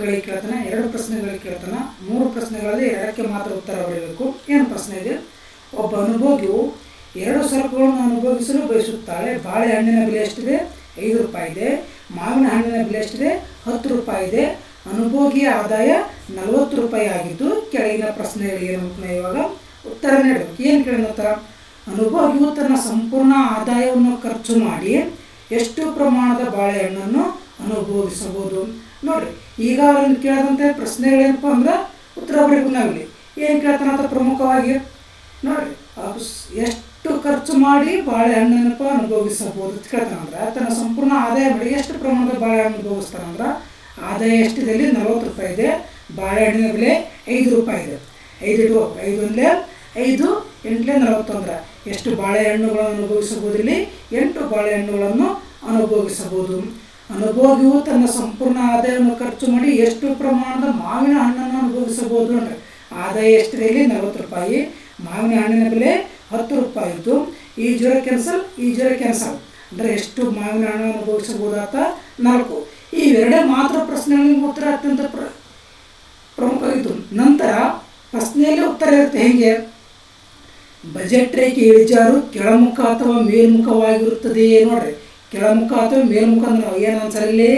ಅಂಕಗಳಿಗೆ ಕೇಳ್ತಾನೆ, 2 ಪ್ರಶ್ನೆಗಳಿಗೆ ಕೇಳ್ತಾನೆ. 3 ಪ್ರಶ್ನೆಗಳಲ್ಲಿ 2ಕ್ಕೆ ಮಾತ್ರ ಉತ್ತರ ಬರೀಬೇಕು. ಏನು ಪ್ರಶ್ನೆ ಇದೆ? ಒಬ್ಬ ಅನುಭೋಗಿಯು 2 ಸರಕುಗಳನ್ನು ಅನುಭವಿಸಲು ಬಯಸುತ್ತಾಳೆ. ಬಾಳೆಹಣ್ಣಿನ ಬೆಲೆ ಎಷ್ಟಿದೆ? 5 ರೂಪಾಯಿ ಇದೆ. ಮಾವಿನ ಹಣ್ಣಿನ ಬೆಲೆ ಎಷ್ಟಿದೆ? 10 ರೂಪಾಯಿ ಇದೆ. ಅನುಭೋಗಿಯ ಆದಾಯ 40 ರೂಪಾಯಿ ಆಗಿದ್ದು ಕೆಳಗಿನ ಪ್ರಶ್ನೆಗಳಿಗೆ ಏನು ಇವಾಗ ಉತ್ತರ ನೀಡಬೇಕು. ಏನು ಕೇಳಿದ? ಅನುಭೋಗಿಯು ತನ್ನ ಸಂಪೂರ್ಣ ಆದಾಯವನ್ನು ಖರ್ಚು ಮಾಡಿ ಎಷ್ಟು ಪ್ರಮಾಣದ ಬಾಳೆಹಣ್ಣನ್ನು ಅನುಭವಿಸಬಹುದು? ನೋಡ್ರಿ, ಈಗ ಅವ್ರನ್ನ ಕೇಳಿದಂತೆ ಪ್ರಶ್ನೆಗಳೇನಪ್ಪ ಅಂದ್ರೆ ಉತ್ತರ ಬರೀಬೇಕು. ನಾವಿಲ್ಲಿ ಏನು ಕೇಳ್ತಾನಂತ ಪ್ರಮುಖವಾಗಿ ನೋಡ್ರಿ, ಎಷ್ಟು ಖರ್ಚು ಮಾಡಿ ಬಾಳೆಹಣ್ಣನ್ನಪ್ಪ ಅನುಭವಿಸಬಹುದು ಅಂತ ಕೇಳ್ತಾನಂದ್ರೆ ತನ್ನ ಸಂಪೂರ್ಣ ಆದಾಯ ಮಾಡಿ ಎಷ್ಟು ಪ್ರಮಾಣದ ಬಾಳೆಹಣ್ಣು ಅನುಭವಿಸ್ತಾನಂದ್ರೆ ಆದಾಯ ಎಷ್ಟಿದೆ? 40 ರೂಪಾಯಿ ಇದೆ. ಬಾಳೆಹಣ್ಣಿನ ಬೆಲೆ 5 ರೂಪಾಯಿ ಇದೆ. 5 1 5 8 40 ಅಂದ್ರೆ ಎಷ್ಟು ಬಾಳೆಹಣ್ಣುಗಳನ್ನು ಅನುಭವಿಸಬಹುದು? ಇಲ್ಲಿ 8 ಬಾಳೆಹಣ್ಣುಗಳನ್ನು ಅನುಭವಿಸಬಹುದು. ಅನುಭೋಗಿಯು ತನ್ನ ಸಂಪೂರ್ಣ ಆದಾಯವನ್ನು ಖರ್ಚು ಮಾಡಿ ಎಷ್ಟು ಪ್ರಮಾಣದ ಮಾವಿನ ಹಣ್ಣನ್ನು ಅನುಭವಿಸಬಹುದು? ಅಂದರೆ ಆದಾಯ ಎಷ್ಟಿದೆ? ಇಲ್ಲಿ 40 ರೂಪಾಯಿ. ಮಾವಿನ ಹಣ್ಣಿನ ಬೆಲೆ 10 ರೂಪಾಯಿ ಇತ್ತು. ಈ 0 ಕ್ಯಾನ್ಸಲ್ ಅಂದರೆ ಎಷ್ಟು ಮಾವಿನ ಹಣ್ಣು ಅನುಭವಿಸಬಹುದಾತ? 4. ಈ 2 ಮಾತ್ರ ಪ್ರಶ್ನೆಗಳಿಗೆ ಉತ್ತರ ಅತ್ಯಂತ ಪ್ರಮುಖ ಇತ್ತು. ನಂತರ ಪ್ರಶ್ನೆಯಲ್ಲಿ ಉತ್ತರ ಇರುತ್ತೆ. ಹೇಗೆ? ಬಜೆಟ್ ರೇಖೆ ಇಳಿಜಾರು ಕೆಳಮುಖ ಅಥವಾ ಮೇಲ್ಮುಖವಾಗಿರುತ್ತದೆ. ನೋಡ್ರಿ, ಕೆಳಮುಖ ಅಥವಾ ಮೇಲ್ಮುಖ ಅಂದ್ರೆ ನಾವು ಏನು ಆನ್ಸರ್ ಇಲ್ಲಿ?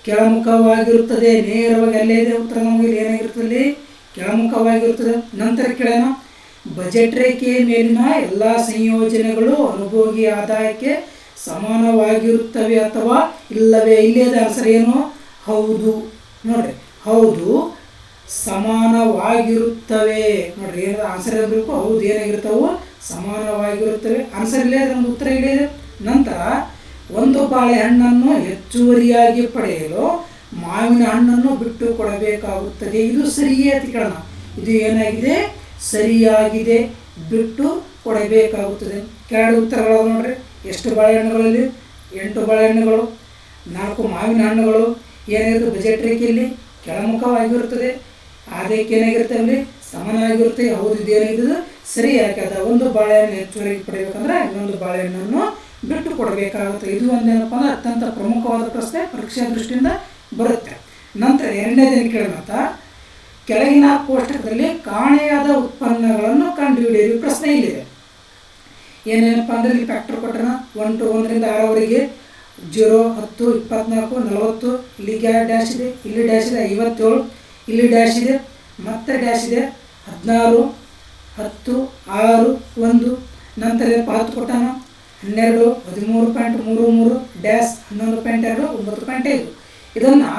ಕೆಳಮುಖವಾಗಿರುತ್ತದೆ. ನೇರವಾಗಿ ಅಲ್ಲೇ ಇದೆ ಉತ್ತರ. ನಮಗೆ ಏನಾಗಿರುತ್ತದೆ? ಕೆಳಮುಖವಾಗಿರುತ್ತದೆ. ನಂತರ ಕೇಳೋಣ, ಬಜೆಟ್ ರೇಖೆಯ ಮೇಲಿನ ಎಲ್ಲ ಸಂಯೋಜನೆಗಳು ಅನುಭೋಗಿ ಆದಾಯಕ್ಕೆ ಸಮಾನವಾಗಿರುತ್ತವೆ ಅಥವಾ ಇಲ್ಲವೇ? ಇಲ್ಲಿಯದ ಆನ್ಸರ್ ಏನು? ಹೌದು. ನೋಡ್ರಿ, ಹೌದು, ಸಮಾನವಾಗಿರುತ್ತವೆ. ನೋಡ್ರಿ, ಏನು ಆನ್ಸರ್ ಇರಬೇಕು? ಹೌದು, ಏನಾಗಿರ್ತಾವೆ? ಸಮಾನವಾಗಿರುತ್ತವೆ. ಆನ್ಸರ್ ಇಲ್ಲೇ ಒಂದು ಉತ್ತರ ಇಲ್ಲಿದೆ. ನಂತರ ಒಂದು ಬಾಳೆಹಣ್ಣನ್ನು ಹೆಚ್ಚುವರಿಯಾಗಿ ಪಡೆಯಲು ಮಾವಿನ ಹಣ್ಣನ್ನು ಬಿಟ್ಟು ಕೊಡಬೇಕಾಗುತ್ತದೆ. ಇದು ಸರಿಯೇ ಅಂತ ಕೇಳೋಣ. ಇದು ಏನಾಗಿದೆ? ಸರಿಯಾಗಿದೆ, ಬಿಟ್ಟು ಕೊಡಬೇಕಾಗುತ್ತದೆ. ಕೆಳಗಡೆ ಉತ್ತರಗಳು ನೋಡ್ರಿ. ಎಷ್ಟು ಬಾಳೆಹಣ್ಣುಗಳಲ್ಲಿ? 8 ಬಾಳೆಹಣ್ಣುಗಳು. 4 ಮಾವಿನ ಹಣ್ಣುಗಳು. ಏನಾಗಿರುತ್ತೆ? ಬಜೆಟ್ ರೇಖೆಯಲ್ಲಿ ಕೆಳಮುಖವಾಗಿರುತ್ತದೆ. ಆದಾಯಕ್ಕೆ ಏನಾಗಿರುತ್ತೆ? ಅಲ್ಲಿ ಸಮಾನವಾಗಿರುತ್ತೆ. ಹೌದು, ಇದು ಏನಾಗಿದೆ? ಸರಿ. ಯಾಕಂದ್ರೆ ಒಂದು ಬಾಳೆಹಣ್ಣು ಹೆಚ್ಚುವರಿ ಪಡೆಯಬೇಕಂದ್ರೆ ಇನ್ನೊಂದು ಬಾಳೆಹಣ್ಣನ್ನು ಬಿಟ್ಟು ಕೊಡಬೇಕಾಗುತ್ತೆ. ಇದು ಒಂದೇನಪ್ಪ ಅಂದ್ರೆ ಅತ್ಯಂತ ಪ್ರಮುಖವಾದ ಪ್ರಶ್ನೆ ಪರೀಕ್ಷಾ ದೃಷ್ಟಿಯಿಂದ ಬರುತ್ತೆ. ನಂತರ 2ನೇದೇನು ಕೇಳೋಣ? ಕೆಳಗಿನ ಕೋಷ್ಟಕದಲ್ಲಿ ಕಾಣೆಯಾದ ಉತ್ಪನ್ನಗಳನ್ನು ಕಂಡುಹಿಡಿಯಿರಿ. ಪ್ರಶ್ನೆ ಇಲ್ಲಿದೆ. ಏನೇನಪ್ಪ ಅಂದ್ರೆ ಇಲ್ಲಿ ಫ್ಯಾಕ್ಟರ್ ಕೊಟ್ಟರೆ 1 to 1 ರಿಂದ 6ವರೆಗೆ 0, 10, 24, 40. ಇಲ್ಲಿ ಡ್ಯಾಶ್ ಇದೆ, ಇಲ್ಲಿ ಡ್ಯಾಶ್ ಇದೆ. 57, ಇಲ್ಲಿ ಡ್ಯಾಶ್ ಇದೆ, ಮತ್ತೆ ಡ್ಯಾಶ್ ಇದೆ. 16, 10, 6, 1. ನಂತರ 10 ಕೊಟ್ಟಾನ. 12, 13.33 ಡ್ಯಾಶ್ 11.2, 9.5. ಇದನ್ನು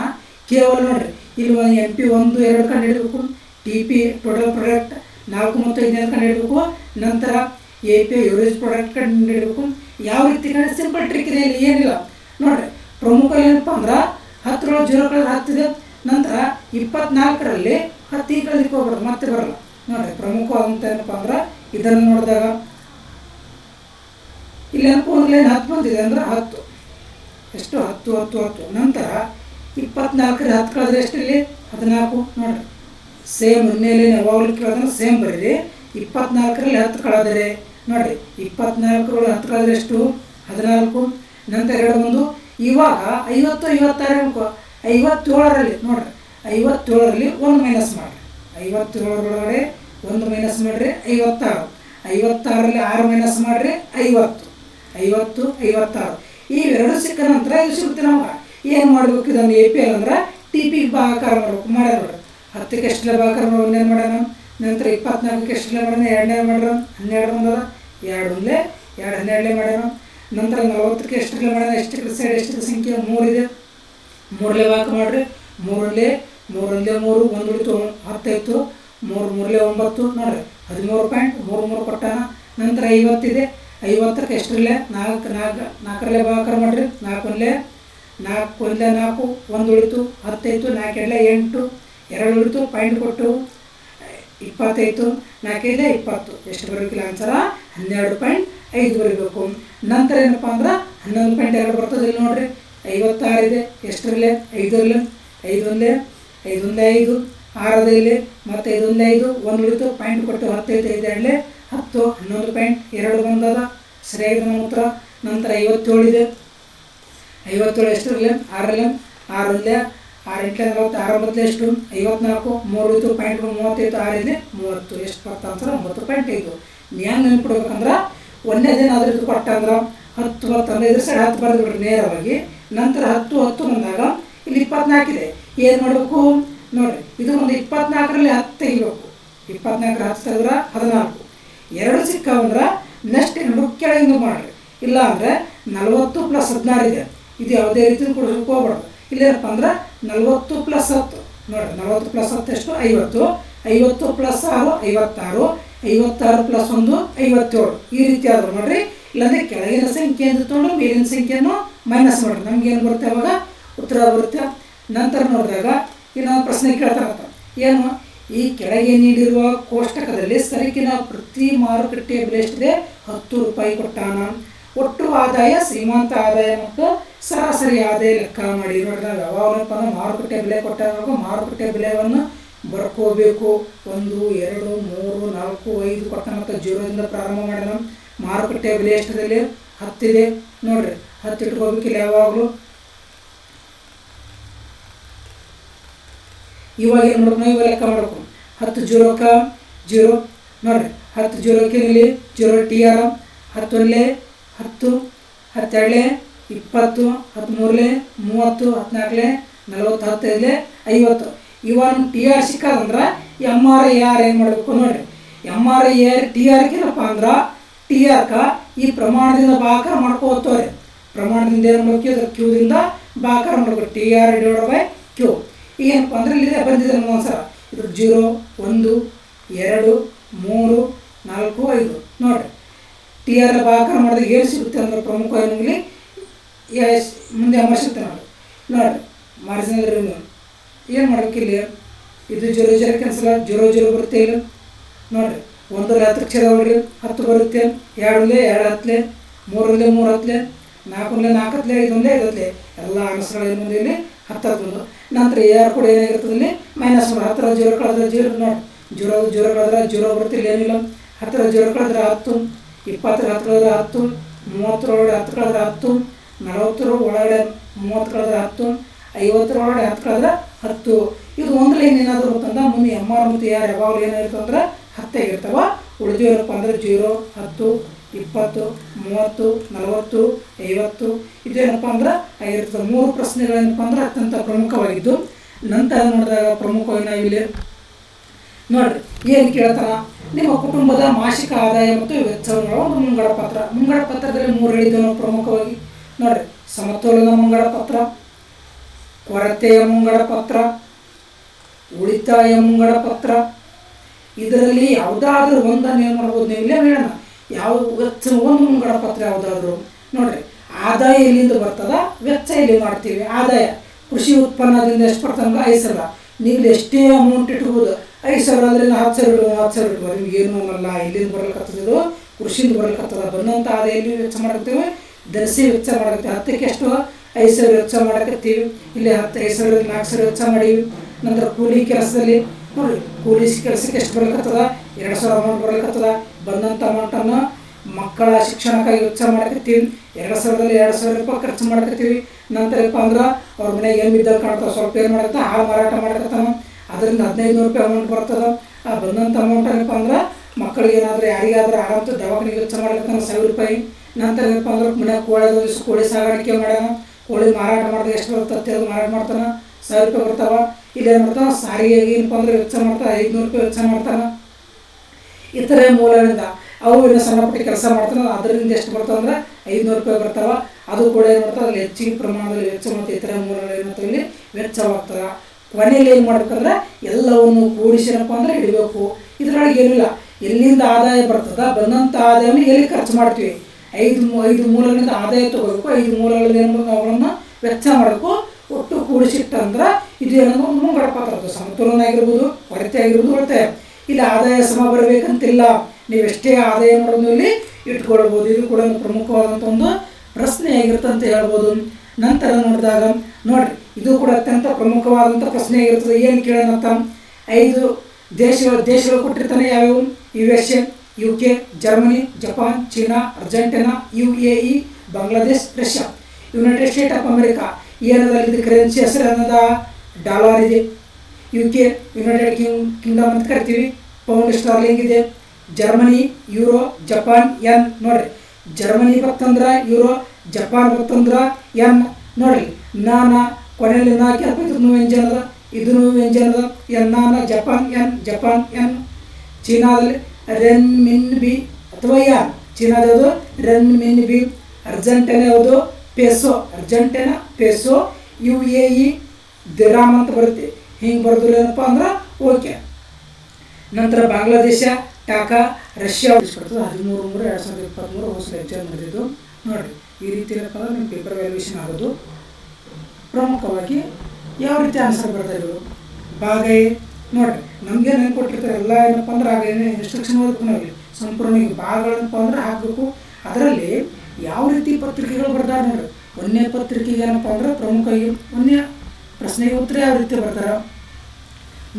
ಕೇವಲ ನೋಡ್ರಿ, ಇಲ್ಲಿ ಒಂದು MP 1, 2 ಕಂಡು ಹಿಡಬೇಕು. TP ಟೋಟಲ್ ಪ್ರಾಡಕ್ಟ್ 4 ಮತ್ತು 5 ಕಂಡು ಹಿಡಬೇಕು. ನಂತರ AP ಎವರೇಜ್ ಪ್ರಾಡಕ್ಟ್ ಕಂಡು ಹಿಡಬೇಕು. ಯಾವ ರೀತಿ ಕಂಡು? ಸಿಂಪಲ್ ಟ್ರಿಕ್ ಇದೆ. ಇಲ್ಲಿ ಏನಿಲ್ಲ ನೋಡ್ರಿ. ಪ್ರಮುಖ ಏನಪ್ಪ ಅಂದ್ರೆ 10 0 ಕಳೆದ್ರೆ 10 ಇದೆ. ನಂತರ 24ರಲ್ಲಿ 10 ಈ ಕಳೆದಕ್ಕೆ ಹೋಗ್ಬಿಡ್ದು, ಮತ್ತೆ ಬರಲ್ಲ. ನೋಡ್ರಿ, ಪ್ರಮುಖ ಅಂತ ಏನಪ್ಪ ಅಂದ್ರೆ ಇದನ್ನು ನೋಡಿದಾಗ ಇಲ್ಲಿ ಏನಪ್ಪ ಅಂದ್ರೆ 10 ಬಂದಿದೆ ಅಂದ್ರೆ 10 ಎಷ್ಟು? 10 10 10. ನಂತರ 24ರಲ್ಲಿ 10 ಕಳೆದ್ರೆ ಎಷ್ಟು? ಇಲ್ಲಿ 14. ನೋಡ್ರಿ, ಸೇಮ್ ಇನ್ನೇಲಿ ಯಾವಾಗಲೂ ಕೇಳಿದ್ರೆ ಸೇಮ್ ಬರೀರಿ. 24ರಲ್ಲಿ 10 ಕಳೆದರೆ ನೋಡ್ರಿ, 24ರಲ್ಲಿ 10 ಕಳೆದ್ರೆ ಎಷ್ಟು? 14. ನಂತರ 2 ಬಂದು ಇವಾಗ 50 56 57ರಲ್ಲಿ ನೋಡ್ರಿ, 57ರಲ್ಲಿ 1 ಮೈನಸ್ ಮಾಡಿರಿ. 57ರೊಳಗಡೆ 1 ಮೈನಸ್ ಮಾಡಿರಿ 56. 56ರಲ್ಲಿ 6 ಮೈನಸ್ ಮಾಡಿರಿ 50. 50 56. ಈ 2 ಸಿಕ್ಕ ನಂತರ ಇದು ಸಿಗುತ್ತೆ. ನಮ್ಗೆ ಏನು ಮಾಡಬೇಕು? ಇದನ್ನು APL ಅಂದ್ರೆ TP ಭಾಗಾಕಾರ ಮಾಡಬೇಕು. ಮಾಡ್ಯಾರ ನೋಡ್ರಿ. 10ಕ್ಕೆ ಎಷ್ಟೆಲ್ಲ ಭಾಗಾಕಾರ ಮಾಡಿ 1 ಮಾಡ್ಯಾನ. ನಂತರ 24ಕ್ಕೆ ಎಷ್ಟೆಲ್ಲ ಮಾಡ್ಯಾನ? 2 ಮಾಡ್ಯಾರ. 12 ಬಂದದ. 2 1 2 12 ಮಾಡ್ಯಾನ. ನಂತರ 40ಕ್ಕೆ ಎಷ್ಟೆಲ್ಲ ಮಾಡ್ಯಾನ? ಎಷ್ಟಕ್ಕೆ ಸೈಡ್ ಎಷ್ಟಕ್ಕೆ ಸಂಖ್ಯೆ? 3 ಇದೆ. 3ಲೆ ಭಾಗ ಮಾಡಿರಿ. 3 1 ಉಳಿತು 10 ಇತ್ತು. 3 3 9 ನೋಡ್ರಿ, 13.33 ಕೊಟ್ಟಾನ. ನಂತರ 50 ಇದೆ. 50ಕ್ಕೆ ಎಷ್ಟರಲ್ಲೇ? 4ರಲ್ಲೇ ಭಾಗಾಕಾರ ಮಾಡಿರಿ. 4 1 4 1 ಉಳಿತು 10 ಇತ್ತು. 4 2 8 2 ಉಳಿತು. ಪಾಯಿಂಟ್ ಕೊಟ್ಟು 25. 4 5 20. ಎಷ್ಟು ಬರಬೇಕಿಲ್ಲ ಆನ್ಸರ? 12.5 ಬರೀಬೇಕು. ನಂತರ ಏನಪ್ಪ ಅಂದ್ರೆ 11.2 ಬರ್ತದೆ. ಇಲ್ಲಿ ನೋಡ್ರಿ, 56 ಇದೆ. ಎಷ್ಟರಲ್ಲೇ? 5ರಲ್ಲಿ. 5 1 5 1 5 6 ಇಲ್ಲಿ, ಮತ್ತು 5 1 5 1 ಉಳಿತು. ಪಾಯಿಂಟ್ ಕೊಟ್ಟು 10 5 5 2 10 11.2 ಬಂದದ. ಸರಿಯಾಗಿದೆ ನಮ್ಮ ಉತ್ತರ. ನಂತರ 57 ಇದೆ. 57 ಎಷ್ಟರಲ್ಲಿ? 6ರಲ್ಲಿ. 6 1 6 ಎಷ್ಟು 54, 3 ಪಾಯಿಂಟ್ 35, 6 30, ಎಷ್ಟು ಬರ್ತಾ ಅಂತಾರೆ 9.5. ಏನು ನೆನ್ಪಿಡ್ಬೇಕಂದ್ರೆ ಒಂದೇ ದಿನ ಅದ್ರ ಇದು ಕೊಟ್ಟಂದ್ರೆ 10 15 ಸೈಡ್ 10 ಬರೆದ್ಬಿಡ್ರಿ ನೇರವಾಗಿ. ನಂತರ 10 10 ಬಂದಾಗ ಇಲ್ಲಿ 24 ಇದೆ. ಏನು ಮಾಡಬೇಕು ನೋಡಿರಿ, ಇದು ಒಂದು 24ರಲ್ಲಿ 10 ತೆಗಿಬೇಕು. 24 10 ತೆಗೆದ್ರೆ 14. 2 ಸಿಕ್ಕಾವಂದ್ರೆ ನೆಕ್ಸ್ಟ್ ಏನು ಕೆಳಗಿಂದ ಮಾಡಿರಿ. ಇಲ್ಲ ಅಂದರೆ 40 + 16 ಇದೆ. ಇದು ಯಾವುದೇ ರೀತಿ ಕೊಡೋದಕ್ಕೆ ಹೋಗ್ಬಾರ್ದು. ಇಲ್ಲೇನಪ್ಪ ಅಂದ್ರೆ 40 + 10 ನೋಡಿರಿ, 40 + 10 ಎಷ್ಟು 50, 50 + 6 56, 56 + 1 57. ಈ ರೀತಿ ಆದರೂ ನೋಡಿರಿ. ಇಲ್ಲಾಂದರೆ ಕೆಳಗಿನ ಸಂಖ್ಯೆಯನ್ನು ತೊಗೊಂಡು ಮೇಲಿನ ಸಂಖ್ಯೆಯನ್ನು ಮೈನಸ್ ಮಾಡಿರಿ. ನಮ್ಗೇನು ಬರುತ್ತೆ ಅವಾಗ ಉತ್ತರ ಬರುತ್ತೆ. ನಂತರ ನೋಡಿದಾಗ ಇನ್ನೊಂದು ಪ್ರಶ್ನೆ ಕೇಳ್ತಾರಂತ, ಏನು ಈ ಕೆಳಗೆ ನೀಡಿರುವ ಕೋಷ್ಟಕದಲ್ಲಿ ಸರಕಿನ ಪ್ರತಿ ಮಾರುಕಟ್ಟೆಯ ಬೆಲೆ ಎಷ್ಟಿದೆ 10 ರೂಪಾಯಿ ಕೊಟ್ಟಾನ. ಒಟ್ಟು ಆದಾಯ, ಶ್ರೀಮಂತ ಆದಾಯ ಮತ್ತು ಸರಾಸರಿ ಆದಾಯ ಲೆಕ್ಕ ಮಾಡಿ. ನೋಡಿದಾಗ ಯಾವಾಗಲಪ್ಪ ಅಂದ್ರೆ ಮಾರುಕಟ್ಟೆ ಬೆಲೆ ಕೊಟ್ಟಾಗ ಮಾರುಕಟ್ಟೆ ಬೆಲೆಯನ್ನು ಬರ್ಕೋಬೇಕು. 1 2 3 4 5 ಕೊಟ್ಟ ಮತ್ತು 0ದಿಂದ ಪ್ರಾರಂಭ ಮಾಡೋಣ. ಮಾರುಕಟ್ಟೆ ಬೆಲೆ ಎಷ್ಟರಲ್ಲಿ 10 ಇದೆ ನೋಡಿರಿ, 10 ಇಟ್ಕೋಬೇಕಿಲ್ಲ ಯಾವಾಗಲೂ. ಇವಾಗ ಏನು ಮಾಡ್ಬೇಕು, ನಾವು ಇವಾಗ ಲೆಕ್ಕ ಮಾಡ್ಬೇಕು. 10 0ಕ್ಕೆ 0 ನೋಡಿರಿ, 10 0ಕ್ಕೆ ಇಲ್ಲಿ 0 TR, 10 1 10, 12 20, 13 30, 14 40, 15 50. ಇವಾಗ TR ಸಿಕ್ಕಾದಂದ್ರೆ MRAR ಏನು ಮಾಡಬೇಕು ನೋಡಿರಿ. MRAR TRಗೇನಪ್ಪ ಅಂದ್ರೆ TRಕ್ಕೆ ಈ ಪ್ರಮಾಣದಿಂದ ಭಾಗಾಕಾರ ಮಾಡ್ಕೋತವ್ರಿ. ಪ್ರಮಾಣದಿಂದ ಏನು ಮಾಡಬೇಕು, ಇದ್ರ ಕ್ಯೂದಿಂದ ಭಾಗಾಕಾರ ಮಾಡಬೇಕು. TR / Q. ಏನಪ್ಪ ಅಂದ್ರೆ ಇಲ್ಲಿ ಬಂದಿದೆ ಒಂದ್ಸಲ. ಇದು 0 1 2 3 4 5 ನೋಡಿರಿ. TR ಭಾಗಾಕಾರ ಮಾಡಿದಾಗ ಏನು ಸಿಗುತ್ತೆ ಅಂದ್ರೆ ಪ್ರಮುಖ ಏನಿಲ್ಲಿ ಮುಂದೆ ಅಮರ್ಸುತ್ತೆ ನೋಡಿರಿ. ಮಾರ್ಜಿನಲ್ ರೆವಿನ್ಯೂ ಏನು ಮಾಡ್ಬೇಕು, ಇಲ್ಲಿ ಇದು 0 0 ಕ್ಯಾನ್ಸಲ್, 0 0 ಬರುತ್ತೆ ಇಲ್ಲಿ ನೋಡಿರಿ. 1 10 ಛೇದ ಹೊಡ್ರಿ 10 ಬರುತ್ತೆ. 2 2 10, 3 3 10, 4 4 5 5 5 ಎಲ್ಲ ಅನುಸರ ಏನು ಮುಂದೆ ಇಲ್ಲಿ 10 11. ನಂತರ AR ಕೂಡ ಏನಾಗಿರ್ತದೆ ಇಲ್ಲಿ -1. 10 0 ಕಳೆದ್ರೆ 0 ನೋಡಿ, 0 0 ಕಳೆದ್ರೆ 0 ಬರುತ್ತೆ. ಇಲ್ಲಿ ಏನಿಲ್ಲ. 10 0 ಕಳೆದ್ರೆ 10, 20 10 ಕಳೆದ್ರೆ 10, 30 ಒಳಗಡೆ 10 ಕಳೆದ್ರೆ 10, 40 ಒಳಗಡೆ 30 ಕಳೆದ್ರೆ 10, 50 ಒಳಗಡೆ 10 ಕಳೆದ್ರೆ 10. ಇದು ಒಂದು ಲೈನ್ ಏನಾದರೂ ಗೊತ್ತಂದ್ರೆ ಮುಂದೆ MR ಮತ್ತು AR ಯಾವಾಗಲೂ ಏನಾಗಿರ್ತದೆ ಅಂದ್ರೆ 10 ಆಗಿರ್ತಾವ. ಉಳಿದು ಏನಪ್ಪ ಅಂದ್ರೆ 0 10 20 30 40 50 ಇದೇನಪ್ಪ ಅಂದ್ರೆ ಆಗಿರ್ತದೆ. 3 ಪ್ರಶ್ನೆಗಳೇನಪ್ಪ ಅಂದ್ರೆ ಅತ್ಯಂತ ಪ್ರಮುಖವಾಗಿದ್ದು. ನಂತರ ನೋಡಿದಾಗ ಪ್ರಮುಖವಾಗಿ ನಾವಿಲ್ಲಿ ನೋಡಿರಿ ಏನು ಕೇಳ್ತಾರ, ನಿಮ್ಮ ಕುಟುಂಬದ ಮಾಸಿಕ ಆದಾಯ ಮತ್ತು ವೆಚ್ಚಗಳ ಒಂದು ಮುಂಗಡ ಪತ್ರ. ಮುಂಗಡ ಪತ್ರದಲ್ಲಿ 3 ಹೇಳಿದ್ದೇವೆ ನಾವು ಪ್ರಮುಖವಾಗಿ ನೋಡಿರಿ. ಸಮತೋಲನ ಮುಂಗಡ ಪತ್ರ, ಕೊರತೆಯ ಮುಂಗಡ ಪತ್ರ, ಉಳಿತಾಯ ಮುಂಗಡ ಪತ್ರ. ಇದರಲ್ಲಿ ಯಾವುದಾದ್ರೂ ಒಂದನ್ನು ಏನು ಮಾಡ್ಬೋದು ನೀವು ಇಲ್ಲೇ ಹೇಳೋಣ. ಯಾವ ವೆಚ್ಚ ಒಂದು ಮುಂಗಡ ಪತ್ರ ಯಾವುದಾದ್ರು ನೋಡಿರಿ. ಆದಾಯ ಎಲ್ಲಿಂದ ಬರ್ತದ, ವೆಚ್ಚ ಎಲ್ಲಿ ಮಾಡ್ತೀವಿ. ಆದಾಯ ಕೃಷಿ ಉತ್ಪನ್ನದಿಂದ ಎಷ್ಟು ಬರ್ತಂದ್ರೆ 5,000. ನೀವು ಎಷ್ಟೇ ಅಮೌಂಟ್ ಇಟ್ಬೋದು, 5,000 ಅಂದರೆ 10,000 ಇಟ್ಟು 10,000 ಇಟ್ಬೋದು. ನಿಮ್ಗೆ ಏನೂ ಅನ್ನಲ್ಲ. ಇಲ್ಲಿಂದ ಬರ್ಲಿಕ್ಕತ್ತದಿದ್ದು ಕೃಷಿಯಿಂದ ಬರ್ಲಿಕ್ಕತ್ತದ. ಬಂದಂಥ ಆದಾಯ ಎಲ್ಲಿ ವೆಚ್ಚ ಮಾಡಕತ್ತೀವಿ, ದರ್ಸಿ ವೆಚ್ಚ ಮಾಡಕತ್ತೀವಿ. 10ಕ್ಕೆ ಎಷ್ಟು 5,000 ವೆಚ್ಚ ಮಾಡಕತ್ತೀವಿ. ಇಲ್ಲಿ 5,000 4,000 ವೆಚ್ಚ ಮಾಡೀವಿ. ನಂತರ ಕೂಲಿ ಕೆಲಸದಲ್ಲಿ ನೋಡಿ, ಕೂಲಿ ಕೆಲಸಕ್ಕೆ ಎಷ್ಟು ಬರ್ಲಿಕ್ಕತ್ತದ 2,000 ಅಮೌಂಟ್ ಬರ್ಲಿಕ್ಕತ್ತದ. ಬಂದಂಥ ಅಮೌಂಟನ್ನು ಮಕ್ಕಳ ಶಿಕ್ಷಣಕ್ಕಾಗಿ ವೆಚ್ಚ ಮಾಡಕತ್ತೀವಿ. 2,000ದಲ್ಲಿ 2,000 ರೂಪಾಯಿ ಖರ್ಚು ಮಾಡಕತ್ತೀವಿ. ನಂತರ ಏನಪ್ಪ ಅಂದ್ರೆ ಅವ್ರ ಮನೆಗೆ ಏನು ಬಿದ್ದಾಗ ಕಾಣ್ತಾವೆ, ಸ್ವಲ್ಪ ಏನು ಮಾಡತ್ತೆ ಹಾಲು ಮಾರಾಟ ಮಾಡಕತ್ತಾನ, ಅದರಿಂದ 1,500 ರೂಪಾಯಿ ಅಮೌಂಟ್ ಬರ್ತದೆ. ಆ ಬಂದಂಥ ಅಮೌಂಟ್ ಏನಪ್ಪ ಅಂದ್ರೆ ಮಕ್ಕಳಿಗೆ ಏನಾದರೂ ಯಾರಿಗಾದ್ರೂ ಆರಾಮ ದವಾಖಾನೆಗೆ ವೆಚ್ಚ ಮಾಡಕತ್ತಾನ 1,000 ರೂಪಾಯಿ. ನಂತರ ಏನಪ್ಪ ಅಂದ್ರೆ ಮನ್ಯಾಗ ಕೋಳಿ ಸಾಗಾಣಿಕೆ ಮಾಡ್ಯಾನ, ಕೋಳಿ ಮಾರಾಟ ಮಾಡಿದ್ರೆ ಎಷ್ಟು ಬರ್ತದೆ ಅದು ಮಾರಾಟ ಮಾಡ್ತಾನೆ 1,000 ರೂಪಾಯಿ ಬರ್ತಾವ. ಇಲ್ಲಿ ಏನು ಮಾಡ್ತಾನೆ ಸಾರಿಗೆಗೆ ಏನಪ್ಪ ಅಂದ್ರೆ ವೆಚ್ಚ ಮಾಡ್ತಾನೆ 500 ರೂಪಾಯಿ ವೆಚ್ಚ ಮಾಡ್ತಾನೆ. ಇತರೆ ಮೂಲಗಳಿಂದ ಅವು ಇನ್ನೂ ಸಣ್ಣ ಪುಟ್ಟ ಕೆಲಸ ಮಾಡ್ತಾನೆ, ಅದರಿಂದ ಎಷ್ಟು ಬರ್ತಾವೆ ಅಂದ್ರೆ 500 ರೂಪಾಯಿ ಬರ್ತಾವ. ಅದು ಕೂಡ ಏನು ಮಾಡ್ತಾರೆ ಅಲ್ಲಿ ಹೆಚ್ಚಿನ ಪ್ರಮಾಣದಲ್ಲಿ ವೆಚ್ಚ ಮತ್ತು ಇತರೆ ಮೂಲಗಳು ಏನಾಗ್ತವೆ ಇಲ್ಲಿ ವೆಚ್ಚವಾಗ್ತದೆ. ಕೊನೆಯಲ್ಲಿ ಏನು ಮಾಡ್ಬೇಕಂದ್ರೆ ಎಲ್ಲವನ್ನು ಕೂಡಿಸಿನಪ್ಪ ಅಂದ್ರೆ ಇಡಬೇಕು. ಇದರೊಳಗೆ ಏನಿಲ್ಲ, ಎಲ್ಲಿಂದ ಆದಾಯ ಬರ್ತದ ಬಂದಂಥ ಆದಾಯವನ್ನು ಎಲ್ಲಿ ಖರ್ಚು ಮಾಡ್ತೀವಿ. 5 ಮೂಲಗಳಿಂದ ಆದಾಯ ತೊಗೋಬೇಕು, 5 ಮೂಲಗಳಿಂದ ಏನು ಮಾಡಬೇಕು ಅವುಗಳನ್ನು ವೆಚ್ಚ ಮಾಡಬೇಕು. ಒಟ್ಟು ಕೂಡಿಸಿಟ್ಟಂದ್ರೆ ಇದು ಏನೋ ಒಂದು ಮುಂಗಡ ಪತ್ರ. ಅದು ಸಮತೋಲನ ಆಗಿರ್ಬೋದು, ಕೊರತೆ ಆಗಿರ್ಬೋದು, ಉಳಿತಾಯ. ಇಲ್ಲಿ ಆದಾಯ ಸಮ ಬರಬೇಕಂತಿಲ್ಲ, ನೀವು ಎಷ್ಟೇ ಆದಾಯ ಮಾಡೋದು ಇಲ್ಲಿ ಇಟ್ಕೊಳ್ಬೋದು. ಇದು ಕೂಡ ಒಂದು ಪ್ರಮುಖವಾದಂಥ ಒಂದು ಪ್ರಶ್ನೆ ಆಗಿರುತ್ತೆ ಅಂತ ಹೇಳ್ಬೋದು. ನಂತರ ನೋಡಿದಾಗ ನೋಡಿರಿ, ಇದು ಕೂಡ ಅತ್ಯಂತ ಪ್ರಮುಖವಾದಂಥ ಪ್ರಶ್ನೆ ಆಗಿರ್ತದೆ. ಏನು ಕೇಳೋಣಂತ 5 ದೇಶಗಳು ಕೊಟ್ಟಿರ್ತಾನೆ. ಯಾವ್ಯಾವು? USA, UK, Germany, Japan, China, Argentina, UAE, Bangladesh, Russia. United state of America ಏನದ ಇದು ಕರೆನ್ಸಿ ಹೆಸರು ಅನ್ನೋದ ಡಾಲರ್ ಇದೆ. UK ಯುನೈಟೆಡ್ ಕಿಂಗ್ಡಮ್ ಅಂತ ಕರಿತೀವಿ. ಪೌಂಡ್ ಸ್ಟಾರ್ಲಿಂಗ್ ಇದೆ. Germany euro, Japan N. ನೋಡ್ರಿ, ಜರ್ಮನಿ ಬರ್ತಂದ್ರೆ ಯೂರೋ, ಜಪಾನ್ ಬರ್ತಂದ್ರೆ ಎನ್. ನೋಡ್ರಿ, ನಾನ ಕೊನೆಯಲ್ಲಿ ನಾಲ್ಕು ಇದನ್ನು ವ್ಯಂಜನ ಅದ, ಇದನ್ನು ವ್ಯಂಜನ ಅದ. ಎನ್ನಾನ ಜಪಾನ್ ಎನ್, ಜಪಾನ್ ಎನ್. ಚೀನಾದಲ್ಲಿ ರೆನ್ ಮಿನ್ ಬಿ ಅಥವಾ ಯಾನ್. ಚೀನಾದ ಯಾವುದು? ರೆನ್ ಮಿನ್ ಬಿ. ಅರ್ಜೆಂಟೈನಾ ಯಾವುದು? ಪೇಸೋ. ಅರ್ಜೆಂಟೈನಾ ಪೇಸೋ. UAE ದಿರಾಮ್ ಅಂತ ಬರುತ್ತೆ. ಹಿಂಗೆ ಬರೆದ್ರು ಏನಪ್ಪ ಅಂದ್ರೆ ಓಕೆ. ನಂತರ ಬಾಂಗ್ಲಾದೇಶ ಟಾಕಾ. ರಷ್ಯಾ 13/3/2023 ಹೊಸ ಎಕ್ಸಾಮ್ ನಡೆದಿದ್ದು. ನೋಡಿರಿ, ಈ ರೀತಿ ಏನಪ್ಪ ಅಂದ್ರೆ ನಿಮ್ಮ ಪೇಪರ್ ವ್ಯಾಲ್ಯೂಯೇಷನ್ ಆಗೋದು. ಪ್ರಮುಖವಾಗಿ ಯಾವ ರೀತಿ ಆನ್ಸರ್ ಬರ್ತಾರೆ ಇವರು? ಭಾಗ ಎ. ನೋಡಿರಿ, ನಮಗೆ ನೆನ್ಪು ಕೊಟ್ಟಿರ್ತಾರೆ ಎಲ್ಲ ಏನಪ್ಪ ಅಂದ್ರೆ ಆಗ ಏನೇ ಇನ್ಸ್ಟ್ರಕ್ಷನ್ ಓದಬೇಕು ನಾವಿಲ್ಲಿ ಸಂಪೂರ್ಣ ಭಾಗಗಳೇನಪ್ಪ ಅಂದ್ರೆ ಹಾಕಬೇಕು. ಅದರಲ್ಲಿ ಯಾವ ರೀತಿ ಪತ್ರಿಕೆಗಳು ಬರ್ತಾರೆ ನೋಡಿರಿ. ಒಂದನೇ ಪತ್ರಿಕೆಗೆ ಏನಪ್ಪ ಅಂದ್ರೆ ಪ್ರಮುಖವಾಗಿ ಒಂದನೇ ಪ್ರಶ್ನೆಗೆ ಉತ್ತರ ಯಾವ ರೀತಿ ಬರ್ತಾರೆ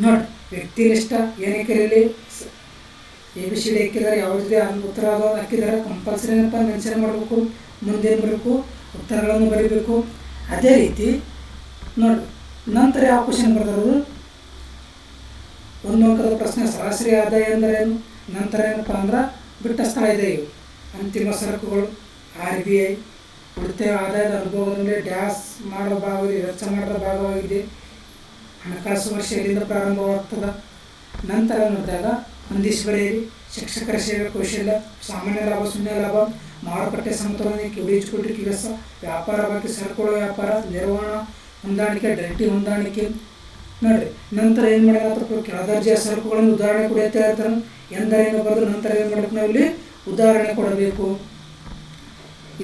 ನೋಡಿ. ವ್ಯಕ್ತಿನಿಷ್ಠ ಏನೇ ಕರೀಲಿ, ABCD ಹಾಕಿದ್ದಾರೆ, ಯಾವ ರೀತಿ ಉತ್ತರ ಆಗೋದು ಹಾಕಿದ್ದಾರೆ. ಕಂಪಲ್ಸರಿ ಏನಪ್ಪ ಮೆನ್ಷನ್ ಮಾಡಬೇಕು, ಮುಂದೇನು ಬರಬೇಕು, ಉತ್ತರಗಳನ್ನು ಬರೀಬೇಕು. ಅದೇ ರೀತಿ ನೋಡಿ, ನಂತರ ಯಾವ ಕ್ವಶನ್ ಬರ್ತಾರೋದು? ಒಂದು ಅಂಕದ ಪ್ರಶ್ನೆ, ಸರಾಸರಿ ಆದಾಯ ಎಂದರೇನು? ನಂತರ ಏನಪ್ಪ ಅಂದ್ರೆ ಬಿಟ್ಟ ಸ್ಥಳ ಇದೆ. ಇವು ಅಂತಿಮ ಸರಕುಗಳು, RBI ಉಳಿತಾಯ ಆದಾಯದ ಅನುಭವದಲ್ಲಿ ಡ್ಯಾಸ್ ಮಾಡೋ ಭಾಗವಾಗಿದೆ, ವೆಚ್ಚ ಮಾಡೋ ಭಾಗವಾಗಿದೆ. ಹಣಕಾಸು ವರ್ಷ ಎಲ್ಲಿಂದ ಪ್ರಾರಂಭವಾಗ್ತದೆ? ನಂತರ ನೋಡಿದಾಗ ಹೊಂದಿಸಿ ಬರೆಯಿರಿ. ಶಿಕ್ಷಕರ ಸೇವೆ ಕೌಶಲ್ಯ, ಸಾಮಾನ್ಯ ಲಾಭ, ಶೂನ್ಯ ಲಾಭ, ಮಾರುಕಟ್ಟೆ ಸಮತೋಲನ, ಕಿಡಿಚುಕೊಟ್ಟಿ ಕೆಲಸ, ವ್ಯಾಪಾರ ಬಾಕಿ, ಸರಕುಗಳ ವ್ಯಾಪಾರ, ನಿರ್ವಹಣಾ ಹೊಂದಾಣಿಕೆ, ಡೈಟಿ ಹೊಂದಾಣಿಕೆ. ನೋಡಿರಿ, ನಂತರ ಏನು ಮಾಡಬೇಕು? ಕೆಳದರ್ಜೆಯ ಸರಕುಗಳನ್ನು ಉದಾಹರಣೆ ಕೊಡುತ್ತಾ ಇರ್ತಾನೆ. ಎಂದರೇನು ಬರೆದು ನಂತರ ಏನು ಮಾಡಬೇಕು? ನಾವಿಲ್ಲಿ ಉದಾಹರಣೆ ಕೊಡಬೇಕು.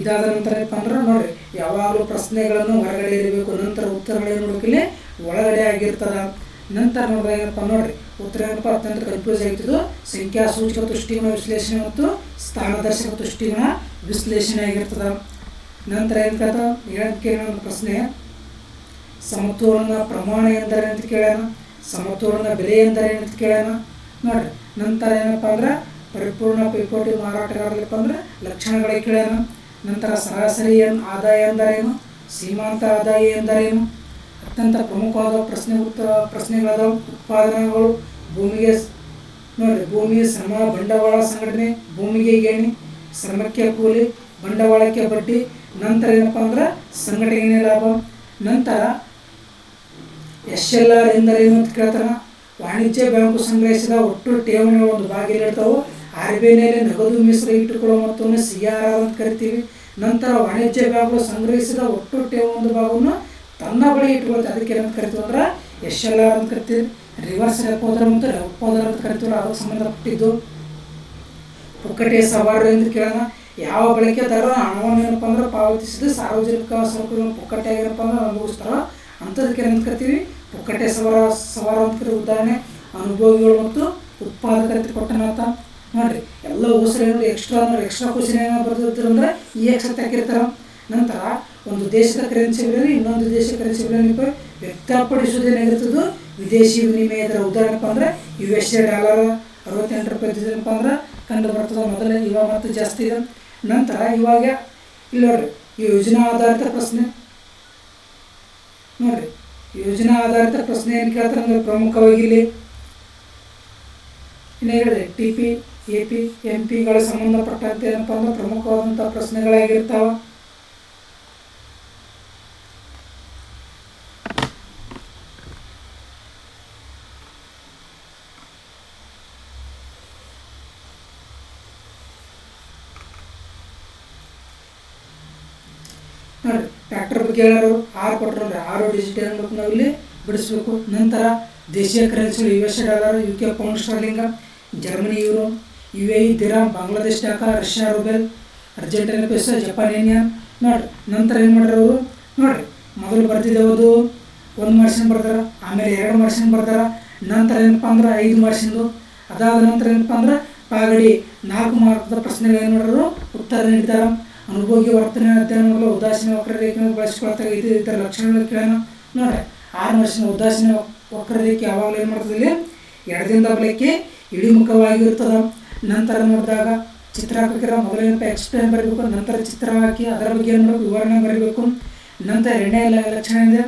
ಇದಾದ ನಂತರ ಏನಪ್ಪ ಅಂದ್ರೆ ನೋಡಿರಿ, ಯಾವಾಗಲೂ ಪ್ರಶ್ನೆಗಳನ್ನು ಹೊರಗಡೆ ಇರಬೇಕು, ನಂತರ ಉತ್ತರಗಳೇನು ಮಾಡಬೇಕು? ಇಲ್ಲಿ ಒಳಗಡೆ ಆಗಿರ್ತದ. ನಂತರ ನೋಡಿದಾಗ ಏನಪ್ಪ ನೋಡಿರಿ, ಉತ್ತರ ಏನಪ್ಪ ಅತ್ಯಂತ ಕನ್ಫ್ಯೂಸ್ ಆಗಿರ್ತದೆ. ಸಂಖ್ಯಾ ಸೂಚಕ ತುಷ್ಟಿಗುಣ ವಿಶ್ಲೇಷಣೆ ಮತ್ತು ಸ್ಥಾನದರ್ಶಕ ತುಷ್ಟಿಗುಣ ವಿಶ್ಲೇಷಣೆ ಆಗಿರ್ತದೆ. ನಂತರ ಏನು ಕೇಳೋಣ ಪ್ರಶ್ನೆ, ಸಮತೋಲನ ಪ್ರಮಾಣ ಎಂದರೆ ಅಂತ ಕೇಳೋಣ, ಸಮತೋಲನ ಬೆಲೆ ಎಂದರೆ ಅಂತ ಕೇಳೋಣ. ನೋಡಿರಿ, ನಂತರ ಏನಪ್ಪ ಅಂದ್ರೆ ಪರಿಪೂರ್ಣ ಪೈಪೋಟಿ ಮಾರಾಟಗಾರರಪ್ಪ ಅಂದ್ರೆ ಲಕ್ಷಣಗಳಿಗೆ ಕೇಳೋಣ. ನಂತರ ಸರಾಸರಿ ಆದಾಯ ಎಂದರೇನು, ಸೀಮಾಂತ ಆದಾಯ ಎಂದರೇನು. ಅತ್ಯಂತ ಪ್ರಮುಖವಾದ ಪ್ರಶ್ನೆಗಳಾದವು. ಉತ್ಪಾದನೆಗಳು, ಭೂಮಿಗೆ ನೋಡಿರಿ, ಭೂಮಿಗೆ ಶ್ರಮ, ಬಂಡವಾಳ ಸಂಘಟನೆ, ಭೂಮಿಗೆ ಗೇಣಿ, ಶ್ರಮಕ್ಕೆ ಕೂಲಿ, ಬಂಡವಾಳಕ್ಕೆ ಬಡ್ಡಿ. ನಂತರ ಏನಪ್ಪ ಅಂದ್ರೆ ಸಂಘಟನೆ ಲಾಭ. ನಂತರ SLR ಎಂದರೇನು ಅಂತ ಕೇಳ್ತಾನೆ. ವಾಣಿಜ್ಯ ಬ್ಯಾಂಕು ಸಂಗ್ರಹಿಸಿದ ಒಟ್ಟು ಠೇವಣಿ ಒಂದು ಭಾಗಿಲಿರ್ತಾವೆ. RBIನಲ್ಲಿ ನಗದು ಮೀಸಲು ಇಟ್ಟುಕೊಳ್ಳುವ ಮೊತ್ತವನ್ನು CRR ಅಂತ ಕರಿತೀವಿ. ನಂತರ ವಾಣಿಜ್ಯ ಬ್ಯಾಂಕು ಸಂಗ್ರಹಿಸಿದ ಒಟ್ಟು ಠೇವಣಿ ಒಂದು ಭಾಗವನ್ನು ತನ್ನ ಬಳಿ ಇಟ್ಕೊಳ್ತೀವಿ, ಅದಕ್ಕೆ ಏನಂತ ಕರಿತೀವಿ ಅಂದ್ರೆ SLR ಅಂತ ಕರಿತೀವಿ. ರಿವರ್ಸ್ ರೆಪೋ ದರ ಮತ್ತು ರೆಪೋ ದರ ಅಂತ ಕರಿತೀವಲ್ಲ, ಅದಕ್ಕೆ ಸಂಬಂಧಪಟ್ಟಿದ್ದು. ಪುಕ್ಕಟೆ ಸವಾರರು ಎಂದು ಕೇಳೋಣ. ಯಾವ ಬಳಕೆದಾರರು ಹಣವನ್ನು ಏನಪ್ಪ ಅಂದ್ರೆ ಪಾವತಿಸಿದ ಸಾರ್ವಜನಿಕ ಸರಕುಗಳನ್ನು ಪುಕ್ಕಟೆ ಏನಪ್ಪ ಅಂದ್ರೆ ಅನುಭವಿಸ್ತಾರೋ ಅಂಥದಕ್ಕೆ ಏನಂತ ಕರಿತೀವಿ? ಪುಕ್ಕಟೆ ಸವಾರ ಅಂತ ಕರೀ. ಉದಾಹರಣೆ ಅನುಭವಿಗಳು ಮತ್ತು ಉತ್ಪಾದಕರಿಗೆ ಕೊಟ್ಟನಂತ. ನೋಡಿರಿ, ಎಲ್ಲ ಹೋಸರೇನು ಎಕ್ಸ್ಟ್ರಾ ಕ್ವಶನ್ ಏನೋ ಬರ್ತಿರ್ತಾರೆ ಅಂದ್ರೆ ಈ ಎಕ್ಸ್ಟ್ರಾ ಹಾಕಿರ್ತಾರೆ. ನಂತರ ಒಂದು ದೇಶದ ಕರೆನ್ಸಿ ಬೆಲೆ ಇನ್ನೊಂದು ದೇಶದ ಕರೆನ್ಸಿ ಬೆಲೆ ವ್ಯಕ್ತಪಡಿಸುವುದೇನಾಗಿರ್ತದೆ? ವಿದೇಶಿ ವಿನಿಮಯ ದರ. ಉದಾಹರಣೆಪ್ಪ ಅಂದ್ರೆ USA ಡಾಲರ್ 68 ರೂಪಾಯಿ ಏನಪ್ಪ ಅಂದ್ರೆ ಕಂಡು ಬರ್ತದೆ. ಮೊದಲೇ ಇವಾಗ ಮತ್ತು ಜಾಸ್ತಿ ಇದೆ. ನಂತರ ಇವಾಗ ಇಲ್ಲಿ ನೋಡ್ರಿ, ಈ ಯೋಜನಾ ಆಧಾರಿತ ಪ್ರಶ್ನೆ ನೋಡ್ರಿ, ಯೋಜನಾ ಆಧಾರಿತ ಪ್ರಶ್ನೆ ಏನು ಕೇಳ್ತಾರೆ ಅಂದ್ರೆ ಪ್ರಮುಖವಾಗಿ ಇಲ್ಲಿ ಇನ್ನು ಹೇಳಿದೆ TP, AP, MP ಗಳ ಸಂಬಂಧಪಟ್ಟಂತೆ ಏನಪ್ಪ ಅಂದ್ರೆ ಪ್ರಮುಖವಾದಂಥ ಪ್ರಶ್ನೆಗಳಾಗಿರ್ತಾವ. ನೋಡಿರಿ, ಟ್ರ್ಯಾಕ್ಟರ್ ಬಗ್ಗೆ ಹೇಳೋರು 6 ಕೊಟ್ಟರು, 6 ಡಿಜಿಟ್ ಏನ್ಬೇಕು ನಾವಿಲ್ಲಿ ಬಿಡಿಸ್ಬೇಕು. ನಂತರ ದೇಶೀಯ ಕರೆನ್ಸಿಗಳು USA dollar, UK pound sterling, Germany euro, UAE dirham, Bangladesh taka, Russia rouble, Argentina peso, Japan yen. ನೋಡಿರಿ, ನಂತರ ಏನು ಮಾಡ್ಯಾರ ಅವರು? ನೋಡಿರಿ, ಮೊದಲು ಬರ್ತಿದ್ದೇವದು 1 ಮಾರ್ಕ್ಸಿನ ಬರ್ದಾರ, ಆಮೇಲೆ 2 ಮಾರ್ಕ್ಸಿನ ಬರ್ದಾರ. ನಂತರ ಏನಪ್ಪ ಅಂದ್ರೆ 5 ಮಾರ್ಕ್ಸಿಂದು. ಅದಾದ ನಂತರ ಏನಪ್ಪ ಅಂದ್ರೆ ಪಾಗಡಿ 4 ಮಾರ್ಕ್ದ ಪ್ರಶ್ನೆಗಳು ಏನು ಮಾಡೋರು? ಉತ್ತರ ನೀಡಿದ್ದಾರೆ. ಅನುಭೋಗಿ ವರ್ತನೆ ಅಧ್ಯಯನಗಳು ಉದಾಸೀನ ವಕ್ರರೇಖೆಯನ್ನು ಬಳಸಿಕೊಳ್ತಾರೆ. ಇದರ ಲಕ್ಷಣಗಳು ಕೇಳೋಣ. ನೋಡ್ರಿ, 6 ಮಾರ್ಕ್ಸಿನ ಉದಾಸೀನ ವಕ್ರರೇಖೆ ಯಾವಾಗಲೂ ಏನು ಮಾಡ್ತದೆ? ಇಲ್ಲಿ ಎಡದಿಂದ ಬಲಕ್ಕೆ ಇಳಿಮುಖವಾಗಿರ್ತದೆ. ನಂತರ ನೋಡಿದಾಗ ಚಿತ್ರ ಹಾಕಿರೋ ಮೊದಲನೇ ಎಕ್ಸ್ಪ್ಲೇನ್ ಬರೀಬೇಕು, ನಂತರ ಚಿತ್ರ ಹಾಕಿ ಅದರ ಬಗ್ಗೆ ಏನು ಮಾಡಬೇಕು? ವಿವರಣೆ ಬರೀಬೇಕು. ನಂತರ ಎರಡನೇ ಲಕ್ಷಣ ಇದೆ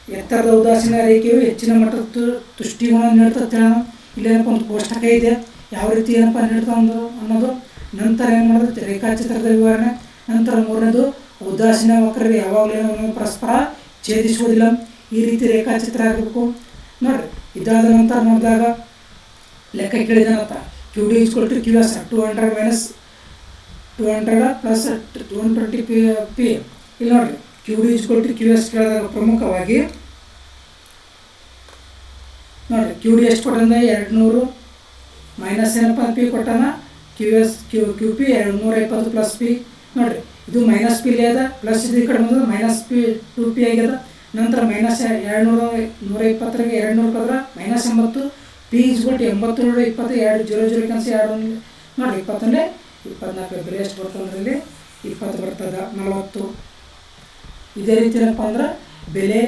ಎತ್ತರದ ಉದಾಸೀನ ರೇಖೆಯು ಹೆಚ್ಚಿನ ಮಟ್ಟದ ತುಷ್ಟಿಗುಣವನ್ನು ನೀಡ್ತದೆ. ಇಲ್ಲೇನಪ್ಪ ಒಂದು ಕೋಷ್ಟಕ ಇದೆ, ಯಾವ ರೀತಿ ಏನಪ್ಪ ನೀಡ್ತಾ ಅನ್ನೋದು. ನಂತರ ಏನು ಮಾಡೋದು, ರೇಖಾಚಿತ್ರದ ವಿವರಣೆ. ನಂತರ ಮೂರನೇದು, ಉದಾಸೀನ ವಕ್ರರು ಯಾವಾಗಲೂ ಪರಸ್ಪರ ಛೇದಿಸುವುದಿಲ್ಲ, ಈ ರೀತಿ ರೇಖಾಚಿತ್ರ ಆಗಬೇಕು ನೋಡಿರಿ. ಇದಾದ ನಂತರ ನೋಡಿದಾಗ ಲೆಕ್ಕ ಕೇಳಿದಾನಂತ QD = QS 200 - 200 + 120 P. ಇಲ್ಲಿ ನೋಡಿರಿ QD = QS ಕೇಳಿದಾಗ ಪ್ರಮುಖವಾಗಿ ನೋಡಿರಿ QD ಎಷ್ಟು ಕೊಟ್ಟಂದ್ರೆ 200 ಮೈನಸ್ ಏನಪ್ಪ P ಕೊಟ್ಟಾನ, QP 220 + P ನೋಡಿರಿ. ಇದು ಮೈನಸ್ P ಅದ, ಪ್ಲಸ್ ಇದು ಈ ಕಡೆ ಬಂದ್ರೆ ಮೈನಸ್ -2P ಆಗ್ಯದ. ನಂತರ ಮೈನಸ್ 200 120 200 ಬದ್ರೆ -80. P = 80 - 20 2 0 0 ಕನ್ಸಿ 2 ನೋಡಿ 20 24 ಬೆಲೆ ಎಷ್ಟು ಬರ್ತದೆ ಇಲ್ಲಿ 20 ಬರ್ತದೆ 40. ಇದೇ ರೀತಿ ಏನಪ್ಪ ಅಂದ್ರೆ ಬೆಲೆ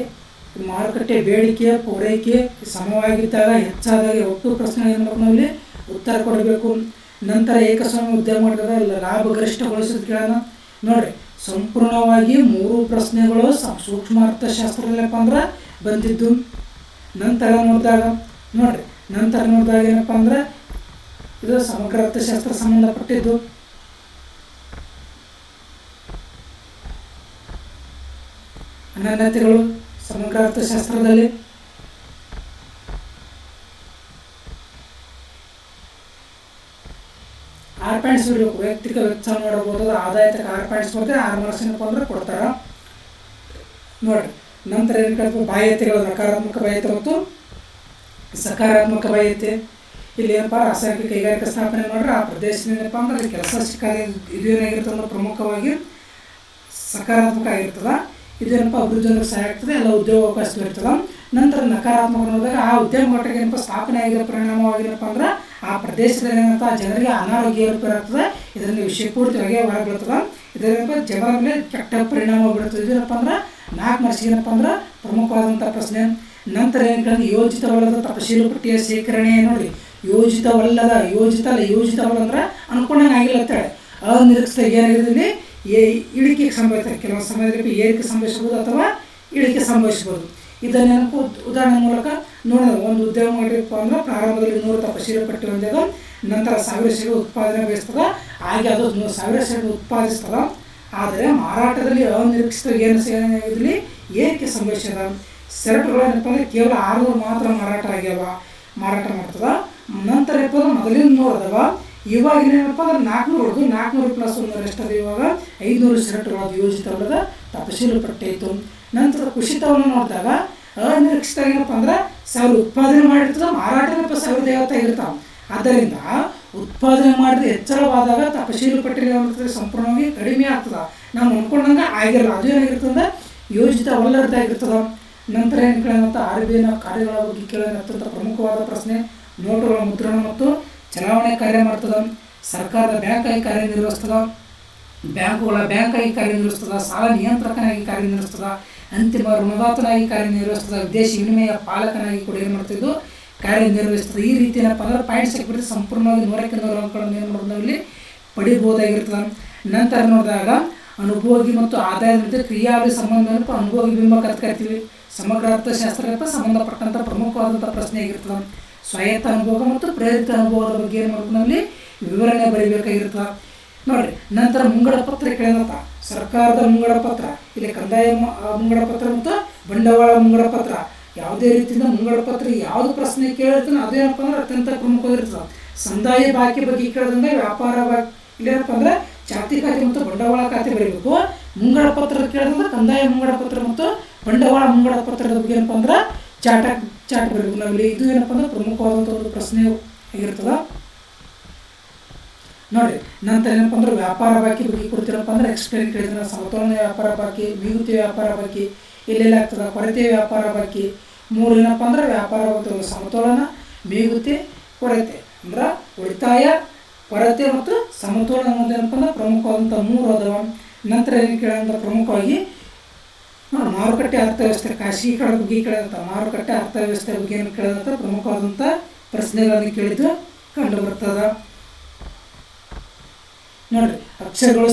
ಮಾರುಕಟ್ಟೆ ಬೇಡಿಕೆ ಪೂರೈಕೆ ಸಮವಾಗಿದ್ದಾಗ ಹೆಚ್ಚಾದಾಗ ಒಟ್ಟು ಪ್ರಶ್ನೆ ಏನು ಮಾಡಬೇಕು ನಾವಿಲ್ಲಿ ಉತ್ತರ ಕೊಡಬೇಕು. ನಂತರ ಏಕಸ್ವಾಮ್ಯ ಉದ್ಯಮ ಮಾಡಿದಾಗ ಲಾಭ ಗರಿಷ್ಠಗೊಳಿಸೋದು ಕೇಳೋಣ ನೋಡಿರಿ. ಸಂಪೂರ್ಣವಾಗಿ 3 ಪ್ರಶ್ನೆಗಳು ಸೂಕ್ಷ್ಮ ಅರ್ಥಶಾಸ್ತ್ರದಲ್ಲಪ್ಪ ಅಂದ್ರೆ ಬಂದಿದ್ದು. ನಂತರ ನೋಡಿದಾಗ ನೋಡಿರಿ, ನಂತರ ನೋಡಿದಾಗ ಏನಪ್ಪ ಅಂದ್ರೆ ಇದು ಸಮಗ್ರ ಅರ್ಥಶಾಸ್ತ್ರ ಸಂಬಂಧಪಟ್ಟಿದ್ದು. ಅನನ್ಯತೆಗಳು ಸಮಗ್ರ ಅರ್ಥಶಾಸ್ತ್ರದಲ್ಲಿ. R ಪಾಯಿಂಟ್ಸ್ ಬಿಡಬೇಕು. ವೈಯಕ್ತಿಕ ವೆಚ್ಚ ಮಾಡಬಹುದು, ಆದಾಯಕ್ಕೆ R ಪಾಯಿಂಟ್ಸ್ ಬರ್ತದೆ, 6 ಮಾರ್ಕ್ಸ್ ಏನಪ್ಪ ಅಂದ್ರೆ ಕೊಡ್ತಾರ ನೋಡ್ರಿ. ನಂತರ ಏನು ಕೇಳ್ಬೇಕು, ಬಾಹ್ಯತೆಗಳು ನಕಾರಾತ್ಮಕ ಬಾಹ್ಯತೆ ಮತ್ತು ಸಕಾರಾತ್ಮಕ ಬಾಹ್ಯತೆ. ಇಲ್ಲಿ ಏನಪ್ಪ ರಾಸಾಯನಿಕ ಕೈಗಾರಿಕಾ ಸ್ಥಾಪನೆ ಮಾಡ್ರೆ ಆ ಪ್ರದೇಶದಿಂದ ಏನಪ್ಪ ಅಂದ್ರೆ ಅಲ್ಲಿ ಕೆಲಸ ಸಿಕ್ಕಾಗ ಇದು ಏನಾಗಿರ್ತದೆ ಅಂದ್ರೆ ಪ್ರಮುಖವಾಗಿ ಸಕಾರಾತ್ಮಕ ಆಗಿರ್ತದೆ. ಇದೇನಪ್ಪ ಅಭಿವೃದ್ಧಿ ಸಹಾಯ ಆಗ್ತದೆ, ಎಲ್ಲ ಉದ್ಯೋಗಾವಕಾಶ ಇರ್ತದೆ. ನಂತರ ನಕಾರಾತ್ಮಕ ನೋಡಿದಾಗ ಆ ಉದ್ಯಮಗಳಿಗೆ ಏನಪ್ಪ ಸ್ಥಾಪನೆ ಆಗಿರೋ ಪರಿಣಾಮವಾಗಿರಪ್ಪ ಅಂದ್ರೆ ಆ ಪ್ರದೇಶದಲ್ಲಿ ಏನಂತ ಜನರಿಗೆ ಅನಾರೋಗ್ಯ ಏರ್ಪೇರಾಗ್ತದೆ. ಇದರಿಂದ ವಿಷಯ ಪೂರ್ತಿಯಾಗಿ ಹೊರಬೀಳ್ತದೆ. ಇದರಿಂದ ಜನರ ಮೇಲೆ ಕೆಟ್ಟ ಪರಿಣಾಮ ಬೀಳ್ತದೆ. ಇದೇನಪ್ಪ ಅಂದ್ರೆ 4 ಮಾರ್ಕ್ಸಿಗೆ ಏನಪ್ಪ ಅಂದ್ರೆ ಪ್ರಮುಖವಾದಂಥ ಪ್ರಶ್ನೆ. ನಂತರ ಏನು ಕೇಳಿದ್ರೆ ಯೋಜಿತವಲ್ಲದ ತಪಶೀಲು ಪಟ್ಟಿಯ ಶೇಖರಣೆ ನೋಡಿ. ಯೋಜಿತವಲ್ಲ ಅಂದ್ರೆ ಅನ್ಕೊಂಡಂಗೆ ಆಗಿಲ್ಲ ಅಂತೇಳಿ ಅನಿರೀಕ್ಷಿತ ಏನಾಗಿದೆ ಇಳಿಕೆಗೆ ಸಂಭವಿಸ್ತಾರೆ. ಕೆಲವು ಸಮಯದಲ್ಲಿ ಏರಿಕೆ ಸಂಭವಿಸಬಹುದು ಅಥವಾ ಇಳಿಕೆ ಸಂಭವಿಸಬಹುದು. ಇದನ್ನೇನಪ್ಪ ಉದಾಹರಣೆ ಮೂಲಕ ನೋಡೋಣ. ಒಂದು ಉದ್ಯಮ ಮಾಡಿರಪ್ಪ ಅಂದ್ರೆ ಪ್ರಾರಂಭದಲ್ಲಿ 100 ತಪಶೀಲು ಪಟ್ಟಿ ಹೊಂದಿದ, ನಂತರ 1000 ಶೇಕಡ ಉತ್ಪಾದನೆ ಬಯಸ್ತದ, ಹಾಗೆ ಅದು 1000 ಶೇಕಡ ಉತ್ಪಾದಿಸ್ತದ. ಆದರೆ ಮಾರಾಟದಲ್ಲಿ ಅನಿರೀಕ್ಷಿತ ಏನಾಗಿರಲಿ ಏರಿಕೆ ಸಂಭವಿಸಿದ. ಶರ್ಟ್ಗಳು ಏನಪ್ಪ ಅಂದರೆ ಕೇವಲ 600 ಮಾತ್ರ ಮಾರಾಟ ಮಾಡ್ತದ. ನಂತರ ಏನಪ್ಪ ಅಂದ್ರೆ ಮೊದಲಿನ 100 ಅದಾವ, ಇವಾಗ ಏನಪ್ಪ ಅಂದ್ರೆ 400 400 + 100 ಎಷ್ಟದ, ಇವಾಗ 500 ಶರ್ಟ್ಗಳು ಯೋಜಿತವಲ್ಲದ ತಪಶೀಲು ಪಟ್ಟಿ ಆಯಿತು. ನಂತರ ಕುಸಿತವನ್ನು ನೋಡಿದಾಗ ಅನಿರೀಕ್ಷಿತ ಏನಪ್ಪ ಅಂದ್ರೆ 1000 ಉತ್ಪಾದನೆ ಮಾಡಿರ್ತದೆ, ಮಾರಾಟ 1050 ಆಗಿರ್ತಾವೆ. ಆದ್ದರಿಂದ ಉತ್ಪಾದನೆ ಮಾಡಿದ್ರೆ ಹೆಚ್ಚಳವಾದಾಗ ತಪಶೀಲು ಪಟ್ಟಿಯಲ್ಲಿ ಸಂಪೂರ್ಣವಾಗಿ ಕಡಿಮೆ ಆಗ್ತದೆ. ನಾವು ಅಂದ್ಕೊಂಡಂಗೆ ಆಗಿರಲ್ಲ, ಅದು ಏನಾಗಿರ್ತದೆ ಯೋಜಿತವಲ್ಲದಾಗಿರ್ತದೆ. ನಂತರ ಏನು ಕೇಳೋದಂತ RBIನ ಕಾರ್ಯಗಳ ಬಗ್ಗೆ ಕೇಳೋದು ಅತ್ಯಂತ ಪ್ರಮುಖವಾದ ಪ್ರಶ್ನೆ. ನೋಟುಗಳ ಮುದ್ರಣ ಮತ್ತು ಚಲಾವಣೆ ಕಾರ್ಯ ಮಾಡ್ತದೆ. ಸರ್ಕಾರದ ಬ್ಯಾಂಕ್ ಆಗಿ ಕಾರ್ಯನಿರ್ವಹಿಸ್ತದೆ, ಬ್ಯಾಂಕುಗಳ ಬ್ಯಾಂಕ್ ಆಗಿ ಕಾರ್ಯನಿರ್ವಹಿಸ್ತದೆ, ಸಾಲ ನಿಯಂತ್ರಕನಾಗಿ ಕಾರ್ಯನಿರ್ವಹಿಸ್ತದೆ, ಅಂತಿಮ ಋಣದಾತನಾಗಿ ಕಾರ್ಯನಿರ್ವಹಿಸ್ತದೆ, ವಿದೇಶಿ ವಿನಿಮಯ ಪಾಲಕನಾಗಿ ಕೂಡ ಏನು ಮಾಡ್ತಿದ್ದು ಕಾರ್ಯನಿರ್ವಹಿಸ್ತದೆ. ಈ ರೀತಿ ಏನಪ್ಪ ಅಂದ್ರೆ ಪಾಯಿಂಟ್ಸ್ ಹಾಕಿಬಿಟ್ಟು ಸಂಪೂರ್ಣವಾಗಿ 100ಕ್ಕೆ 100 ಅಂಕಗಳನ್ನು ಏನು ಮಾಡೋದು ನಾವಿಲ್ಲಿ ಪಡಿಬೋದಾಗಿರ್ತದೆ. ನಂತರ ನೋಡಿದಾಗ ಅನುಭೋಗಿ ಮತ್ತು ಆದಾಯದ ಮಧ್ಯೆ ಕ್ರಿಯಾವಳಿ ಸಂಬಂಧ ಅನುಭೋಗಿ ಬಿಂಬಕ ಅಂತ ಕರಿತೀವಿ. ಸಮಗ್ರ ಅರ್ಥಶಾಸ್ತ್ರಕ್ಕೆ ಸಂಬಂಧಪಟ್ಟಂಥ ಪ್ರಮುಖವಾದಂಥ ಪ್ರಶ್ನೆ ಆಗಿರ್ತದೆ. ಸ್ವಾಯತ್ತ ಅನುಭವ ಮತ್ತು ಪ್ರೇರಿತ ಅನುಭವದ ಬಗ್ಗೆ ಏನು ಮಾಡೋದು ನಾವಿಲ್ಲಿ ವಿವರಣೆ ಬರೀಬೇಕಾಗಿರ್ತದೆ ನೋಡಿರಿ. ನಂತರ ಮುಂಗಡ ಪತ್ರ ಕೇಳಿದಂಥ ಸರ್ಕಾರದ ಮುಂಗಡ ಪತ್ರ, ಇಲ್ಲಿ ಕಂದಾಯ ಮುಂಗಡ ಪತ್ರ ಮತ್ತು ಬಂಡವಾಳ ಮುಂಗಡ ಪತ್ರ. ಯಾವುದೇ ರೀತಿಯಿಂದ ಮುಂಗಡ ಪತ್ರ ಯಾವುದು ಪ್ರಶ್ನೆ ಕೇಳಿರ್ತಾನೆ ಅದೇನಪ್ಪ ಅಂದ್ರೆ ಅತ್ಯಂತ ಪ್ರಮುಖವಾಗಿರ್ತದೆ. ಸಂದಾಯ ಬಾಕಿ ಬಗ್ಗೆ ಕೇಳಿದಂಗೆ ವ್ಯಾಪಾರ ಬಾಕಿ ಇಲ್ಲೇನಪ್ಪ ಅಂದ್ರೆ ಚಾಲ್ತಿ ಖಾತೆ ಮತ್ತು ಬಂಡವಾಳ ಖಾತೆ ಬರೀಬೇಕು. ಮುಂಗಡ ಪತ್ರ ಕೇಳಿದ್ರೆ ಕಂದಾಯ ಮುಂಗಡ ಪತ್ರ ಮತ್ತು ಬಂಡವಾಳ ಮುಂಗಡ ಪತ್ರದ ಬಗ್ಗೆ ಏನಪ್ಪ ಅಂದ್ರೆ ಚಾಟ್ ಬರೀಬೇಕು ನಾವಿಲ್ಲಿ. ಇದು ಏನಪ್ಪ ಅಂದ್ರೆ ಪ್ರಮುಖವಾದಂಥ ಒಂದು ಪ್ರಶ್ನೆ ಆಗಿರ್ತದೆ ನೋಡಿರಿ. ನಂತರ ಏನಪ್ಪ ಅಂದ್ರೆ ವ್ಯಾಪಾರ ಬಾಕಿ ಬಗ್ಗೆ ಕೊಡ್ತೀರಪ್ಪ ಅಂದ್ರೆ ಎಕ್ಸ್ಪ್ಲೇನ್ ಕೇಳಿದ್ರೆ ಸಮತೋಲನ ವ್ಯಾಪಾರ ಬಾಕಿ, ಮಿಗುತಿ ವ್ಯಾಪಾರ ಬಾಕಿ ಎಲ್ಲೆಲ್ಲ ಆಗ್ತದೆ, ಕೊರತೆ ವ್ಯಾಪಾರ ಬಾಕಿ. 3 ಏನಪ್ಪ ಅಂದ್ರೆ ವ್ಯಾಪಾರ ಬಾಕಿ ಸಮತೋಲನ, ಮಿಗುತಿ, ಕೊರತೆ ಅಂದ್ರೆ ಉಳಿತಾಯ, ಕೊರತೆ ಮತ್ತು ಸಮತೋಲನ ಅನ್ನೋದು ಏನಪ್ಪ ಅಂದ್ರೆ ಪ್ರಮುಖವಾದಂಥ 3 ಅದಾವ. ನಂತರ ಏನು ಕೇಳಂದ್ರೆ ಪ್ರಮುಖವಾಗಿ ಮಾರುಕಟ್ಟೆ ಅರ್ಥವ್ಯವಸ್ಥೆ, ಖಾಸಗೀಕರಣ ಬಗ್ಗೆ ಕೇಳಿದಂಥ ಮಾರುಕಟ್ಟೆ ಅರ್ಥವ್ಯವಸ್ಥೆ ಬಗ್ಗೆ ಏನು ಕೇಳಿದಂಥ ಪ್ರಮುಖವಾದಂಥ ಪ್ರಶ್ನೆಗಳನ್ನು ಕೇಳಿದ್ದು ಕಂಡು ಬರ್ತದೆ ನೋಡಿರಿ. ಅಕ್ಷರಗಳು